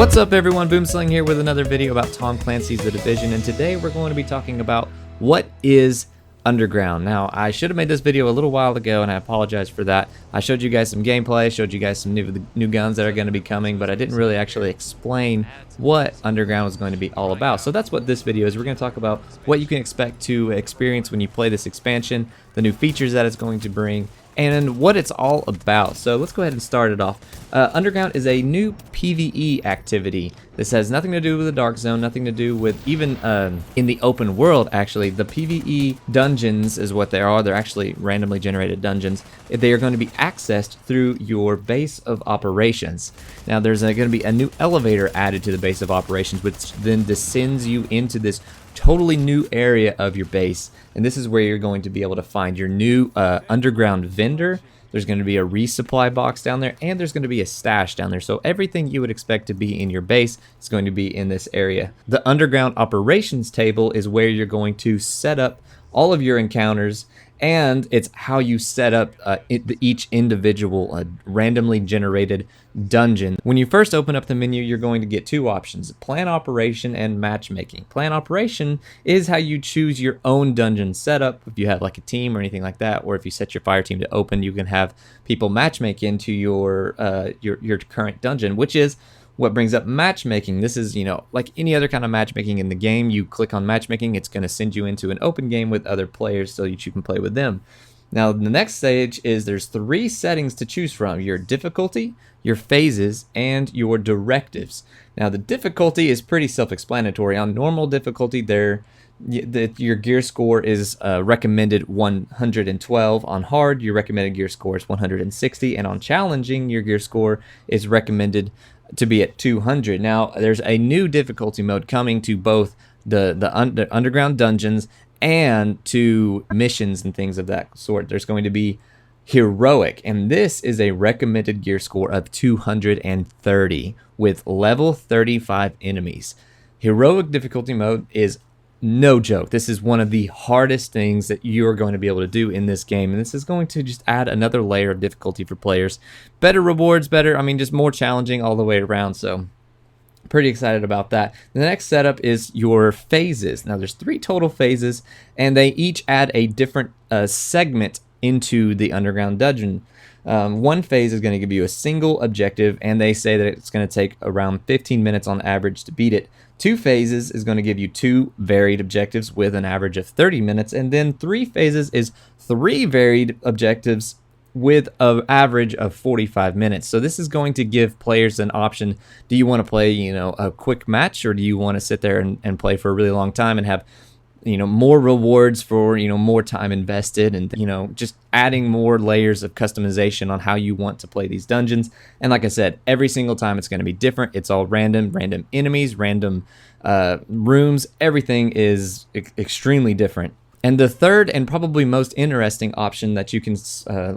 What's up everyone, Boomslangg here with another video about Tom Clancy's The Division, and today we're going to be talking about what is Underground. Now, I should have made this video a little while ago, and I apologize for that. I showed you guys some gameplay, showed you guys some new guns that are going to be coming, but I didn't really actually explain what Underground was going to be all about. So that's what this video is. We're going to talk about what you can expect to experience when you play this expansion, the new features that it's going to bring, and what it's all about. So let's go ahead and start it off. Underground is a new PvE activity. This has nothing to do with the Dark Zone, nothing to do with even in the open world. Actually, the PvE dungeons is what they are. They're actually randomly generated dungeons. They are going to be accessed through your base of operations. Now there's going to be a new elevator added to the base of operations, which then descends you into this totally new area of your base, and this is where you're going to be able to find your new underground vendor. There's going to be a resupply box down there, and there's going to be a stash down there. So everything you would expect to be in your base is going to be in this area. The underground operations table is where you're going to set up all of your encounters, and it's how you set up each individual randomly generated dungeon. When you first open up the menu, you're going to get two options: plan operation and matchmaking. Plan operation is how you choose your own dungeon setup. If you have like a team or anything like that, or if you set your fire team to open, you can have people matchmake into your current dungeon, which is what brings up matchmaking. This is, like any other kind of matchmaking in the game. You click on matchmaking, it's going to send you into an open game with other players so that you can play with them. Now, the next stage is there's three settings to choose from: your difficulty, your phases, and your directives. Now, the difficulty is pretty self-explanatory. On normal difficulty, your gear score is recommended 112. On hard, your recommended gear score is 160, and on challenging, your gear score is recommended to be at 200. Now, there's a new difficulty mode coming to both the underground dungeons and to missions and things of that sort. There's going to be heroic, and this is a recommended gear score of 230 with level 35 enemies. Heroic difficulty mode is no joke. This is one of the hardest things that you're going to be able to do in this game, and this is going to just add another layer of difficulty for players. Better rewards, just more challenging all the way around. So pretty excited about that. The next setup is your phases. Now there's 3 total phases, and they each add a different segment into the underground dungeon. One phase is going to give you a single objective, and they say that it's going to take around 15 minutes on average to beat it. 2 phases is going to give you 2 varied objectives with an average of 30 minutes, and then 3 phases is 3 varied objectives with an average of 45 minutes. So this is going to give players an option. Do you want to play, a quick match, or do you want to sit there and play for a really long time and have more rewards for, more time invested, and, just adding more layers of customization on how you want to play these dungeons. And like I said, every single time it's going to be different. It's all random enemies, random rooms. Everything is extremely different. And the third and probably most interesting option that you can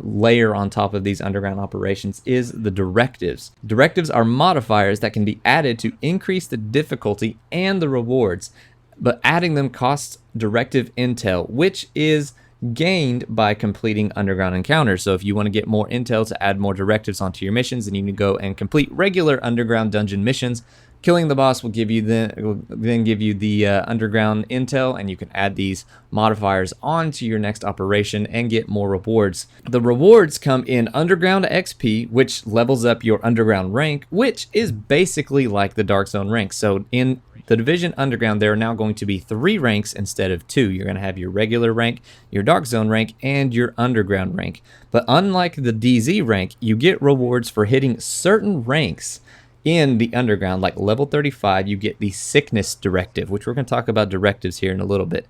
layer on top of these underground operations is the directives. Directives are modifiers that can be added to increase the difficulty and the rewards, but adding them costs directive intel, which is gained by completing underground encounters. So if you want to get more intel to add more directives onto your missions, then you need to go and complete regular underground dungeon missions. Killing the boss will then give you the underground intel, and you can add these modifiers onto your next operation and get more rewards. The rewards come in underground XP, which levels up your underground rank, which is basically like the Dark Zone rank. So in the Division Underground, there are now going to be 3 ranks instead of 2. You're going to have your regular rank, your Dark Zone rank, and your Underground rank. But unlike the DZ rank, you get rewards for hitting certain ranks in the Underground. Like level 35, you get the Sickness Directive, which we're going to talk about directives here in a little bit.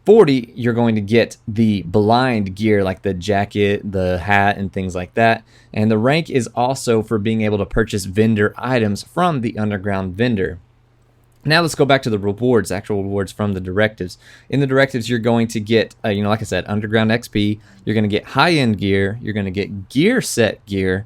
40, you're going to get the blind gear, like the jacket, the hat, and things like that. And the rank is also for being able to purchase vendor items from the Underground vendor. Now let's go back to the rewards, actual rewards from the directives. In the directives, you're going to get, like I said, underground XP. You're going to get high-end gear. You're going to get gear set gear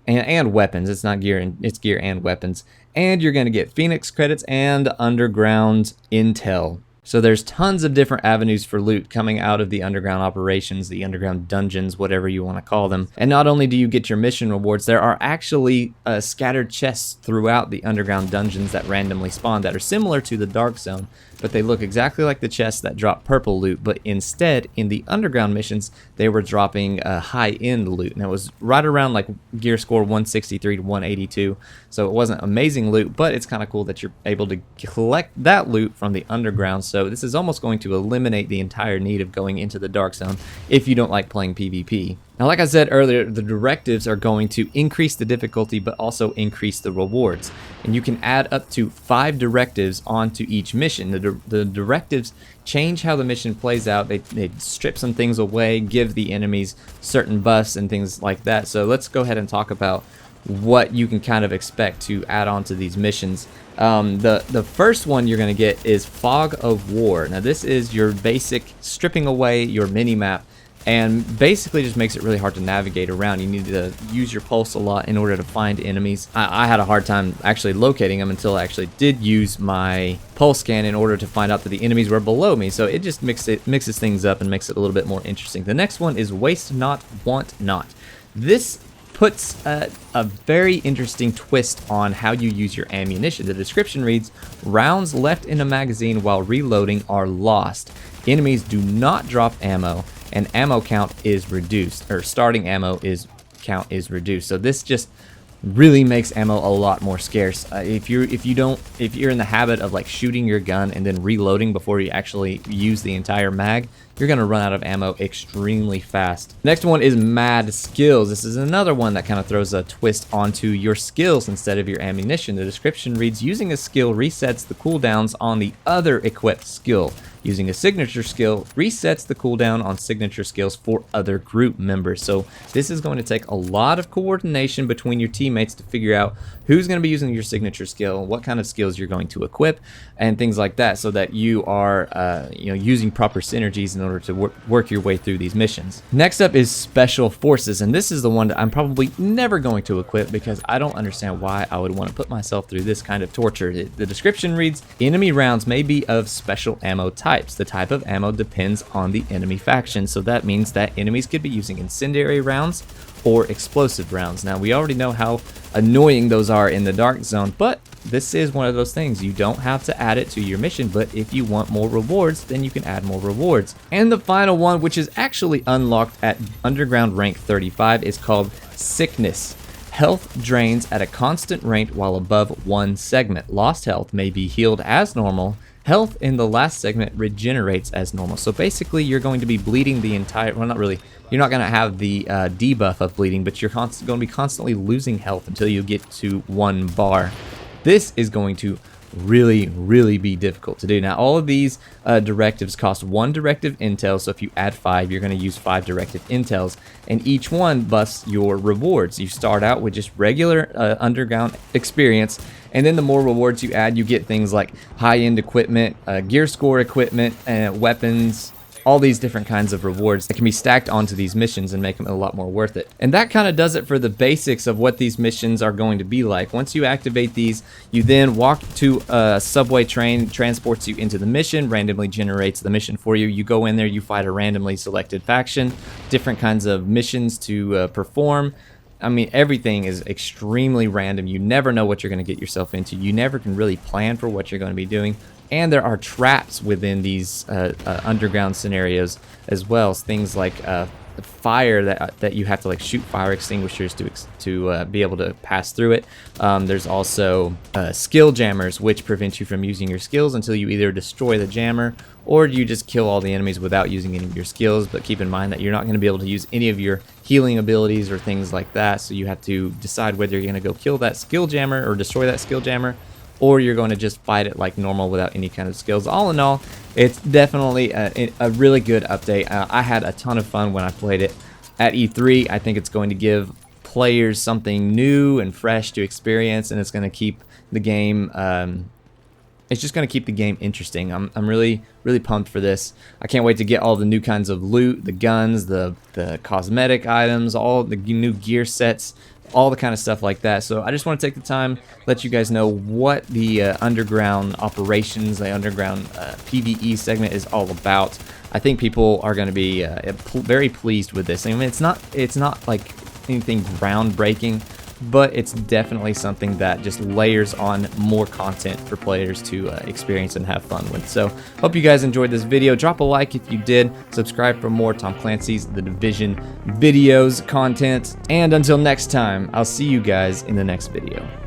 and weapons. It's not gear, it's gear and weapons. And you're going to get Phoenix credits and underground intel. So there's tons of different avenues for loot coming out of the underground operations, the underground dungeons, whatever you want to call them. And not only do you get your mission rewards, there are actually scattered chests throughout the underground dungeons that randomly spawn that are similar to the Dark Zone, but they look exactly like the chests that drop purple loot, but instead in the underground missions they were dropping high-end loot, and it was right around like gear score 163 to 182, so it wasn't amazing loot, but it's kind of cool that you're able to collect that loot from the underground. So this is almost going to eliminate the entire need of going into the Dark Zone if you don't like playing PvP. Now, like I said earlier, the directives are going to increase the difficulty but also increase the rewards, and you can add up to 5 directives onto each mission. The directives change how the mission plays out. They strip some things away, give the enemies certain buffs and things like that. So let's go ahead and talk about what you can kind of expect to add on to these missions. The first one you're going to get is Fog of War. Now this is your basic stripping away your mini-map, and basically just makes it really hard to navigate around. You need to use your pulse a lot in order to find enemies. I had a hard time actually locating them until I actually did use my pulse scan in order to find out that the enemies were below me. So it just mixes things up and makes it a little bit more interesting. The next one is Waste Not, Want Not. This puts a very interesting twist on how you use your ammunition. The description reads, rounds left in a magazine while reloading are lost. Enemies do not drop ammo, and ammo count is reduced, or starting ammo count is reduced. So this just really makes ammo a lot more scarce. If you're in the habit of like shooting your gun and then reloading before you actually use the entire mag, you're gonna run out of ammo extremely fast. Next one is Mad Skills. This is another one that kind of throws a twist onto your skills instead of your ammunition. The description reads, using a skill resets the cooldowns on the other equipped skill. Using a signature skill resets the cooldown on signature skills for other group members. So this is going to take a lot of coordination between your teammates to figure out who's going to be using your signature skill, what kind of skills you're going to equip, and things like that, so that you are using proper synergies in order to work your way through these missions. Next up is Special Forces, and this is the one that I'm probably never going to equip because I don't understand why I would want to put myself through this kind of torture. The description reads, enemy rounds may be of special ammo types. The type of ammo depends on the enemy faction, so that means that enemies could be using incendiary rounds or explosive rounds. Now, we already know how annoying those are in the Dark Zone, but this is one of those things. You don't have to add it to your mission, but if you want more rewards, then you can add more rewards. And the final one, which is actually unlocked at Underground rank 35, is called Sickness. Health drains at a constant rate while above one segment. Lost health may be healed as normal. Health in the last segment regenerates as normal. So basically you're going to be bleeding the entire, well, not really, you're not going to have the debuff of bleeding, but you're going to be constantly losing health until you get to 1 bar. This is going to really be difficult to do. Now, all of these directives cost 1 directive intel, so if you add 5, you're going to use 5 directive intels, and each one busts your rewards. You start out with just regular underground experience, and then the more rewards you add, you get things like high-end equipment, gear score equipment, and weapons, all these different kinds of rewards that can be stacked onto these missions and make them a lot more worth it. And that kind of does it for the basics of what these missions are going to be like. Once you activate these, you then walk to a subway train, transports you into the mission, randomly generates the mission for you. You go in there, you fight a randomly selected faction, different kinds of missions to perform. I mean, everything is extremely random. You never know what you're going to get yourself into. You never can really plan for what you're going to be doing. And there are traps within these underground scenarios as well. Things like fire that you have to like shoot fire extinguishers to be able to pass through it. There's also skill jammers, which prevent you from using your skills until you either destroy the jammer or you just kill all the enemies without using any of your skills. But keep in mind that you're not going to be able to use any of your healing abilities or things like that. So you have to decide whether you're going to go kill that skill jammer or destroy that skill jammer, or you're going to just fight it like normal without any kind of skills. All in all, it's definitely a really good update. I had a ton of fun when I played it at E3. I think it's going to give players something new and fresh to experience, and it's going to keep the game it's just going to keep the game interesting. I'm really pumped for this. I can't wait to get all the new kinds of loot, the guns, the cosmetic items, all the new gear sets, all the kind of stuff like that. So I just want to take the time, let you guys know what the underground operations, the underground PvE segment is all about. I think people are going to be very pleased with this. I mean, it's not like anything groundbreaking, but it's definitely something that just layers on more content for players to experience and have fun with. So hope you guys enjoyed this video. Drop a like if you did. Subscribe for more Tom Clancy's The Division videos, content. And until next time, I'll see you guys in the next video.